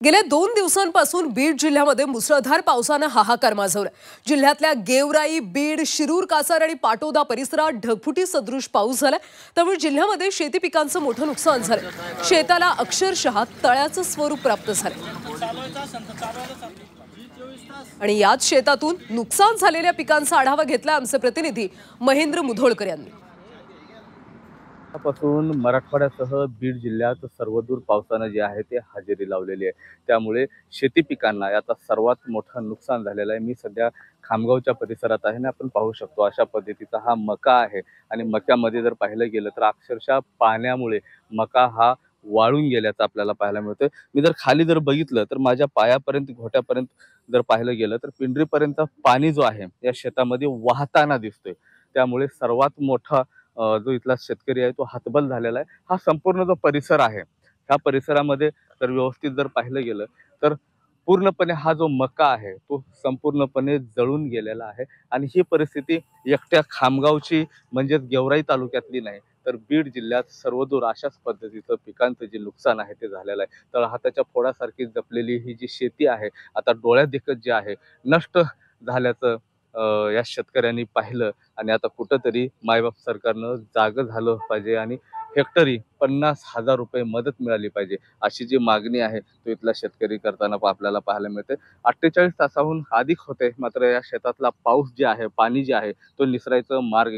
गेल्या 2 दिवसांपासून बीड जिल्ह्यामध्ये मुसळधार पावसाने हाहाकार माजवला। जिल्ह्यातल्या गेवराई, बीड, शिरूर, कासार आणि पाटोदा परिसरात ढगफुटी सदृश पाऊस झाला। त्यामुळे जिल्ह्यामध्ये शेती पिकांचं मोठं नुकसान झालं। शेताला अक्षरशः तळ्याचं स्वरूप प्राप्त झालं आणि याच शेतातून नुकसान झालेल्या पिकांचा आढावा घेतला आमचे प्रतिनिधी महेंद्र मुधोळकर यांनी। पासून मराठवाड्यासह बीड जिल्ह्यात सर्वदूर पावसाने जे आहे ते हजेरी लावलेली आहे। त्यामुळे शेती पिकांना याचा सर्वात मोठं नुकसान झालेलं आहे। मी सध्या खामगावच्या परिसरात आहे आणि आपण पाहू शकतो अशा पद्धतीचा हा मका आहे आणि मक्यामध्ये जर पाहिलं गेलं तर अक्षरशः पाण्यामुळे मका हा वाळून गेल्याचं आपल्याला पाहायला मिळतं। मी जर खाली जर बघितलं तर माझ्या पायापर्यंत घोट्यापर्यंत जर पाहिलं गेलं तर पिंडरीपर्यंत पाणी जो आहे या शेतामध्ये वाहताना दिसतोय। त्यामुळे सर्वात मोठा जो इथला शेतकरी आहे तो हतबल झालेला आहे। हा संपूर्ण जो परिसर आहे ह्या परिसरामध्ये जर व्यवस्थित जर पाहिलं गेलं तर पूर्णपणे हा जो मका आहे तो संपूर्णपणे जळून गेलेला आहे आणि ही परिस्थिती एकट्या खामगावची म्हणजेच गेवराई तालुक्यातली नाही तर बीड जिल्ह्यात सर्वदूर अशाच पद्धतीचं पिकांचं जे नुकसान आहे ते झालेलं आहे। तर हाताच्या फोडासारखी जपलेली ही जी शेती आहे आता डोळ्यात दिसत जे आहे नष्ट झाल्याचं या शेतकऱ्यांनी पाहिलं आणि आता कुठंतरी मायबाप सरकारनं जागं झालं पाहिजे आणि हेक्टरी 50,000 रुपये मदत मिळाली पाहिजे अशी जी मागणी आहे तो इथला शेतकरी करताना आपल्याला पाहायला मिळते। 48 तासाहून अधिक होते मात्र या शेतातला पाऊस जे आहे पाणी जे आहे तो निसरायचं मार्ग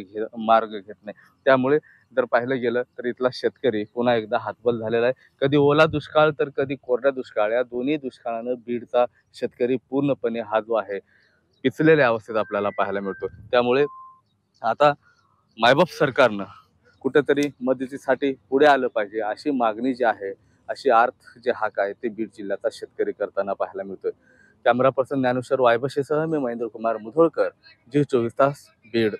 घेत नाही। त्यामुळे जर पाहिलं गेलं तर इथला शेतकरी पुन्हा एकदा हातबल झालेला आहे। कधी ओला दुष्काळ तर कधी कोरडा दुष्काळ या दोन्ही दुष्काळानं बीडचा शेतकरी पूर्णपणे हा जो आहे पिचलेल्या अवस्थेत आपल्याला पाहायला मिळतो। त्यामुळे आता मायबाप सरकारनं कुठेतरी मदतीसाठी पुढे आलं पाहिजे अशी मागणी जी आहे अशी आर्थ जे हाक आहे ते बीड जिल्ह्याचा शेतकरी करताना पाहायला मिळतोय। कॅमेरा पर्सन ज्ञानेश्वर वायबशेसह मी महेंद्र कुमार मुधोळकर, जी 24 तास बीड।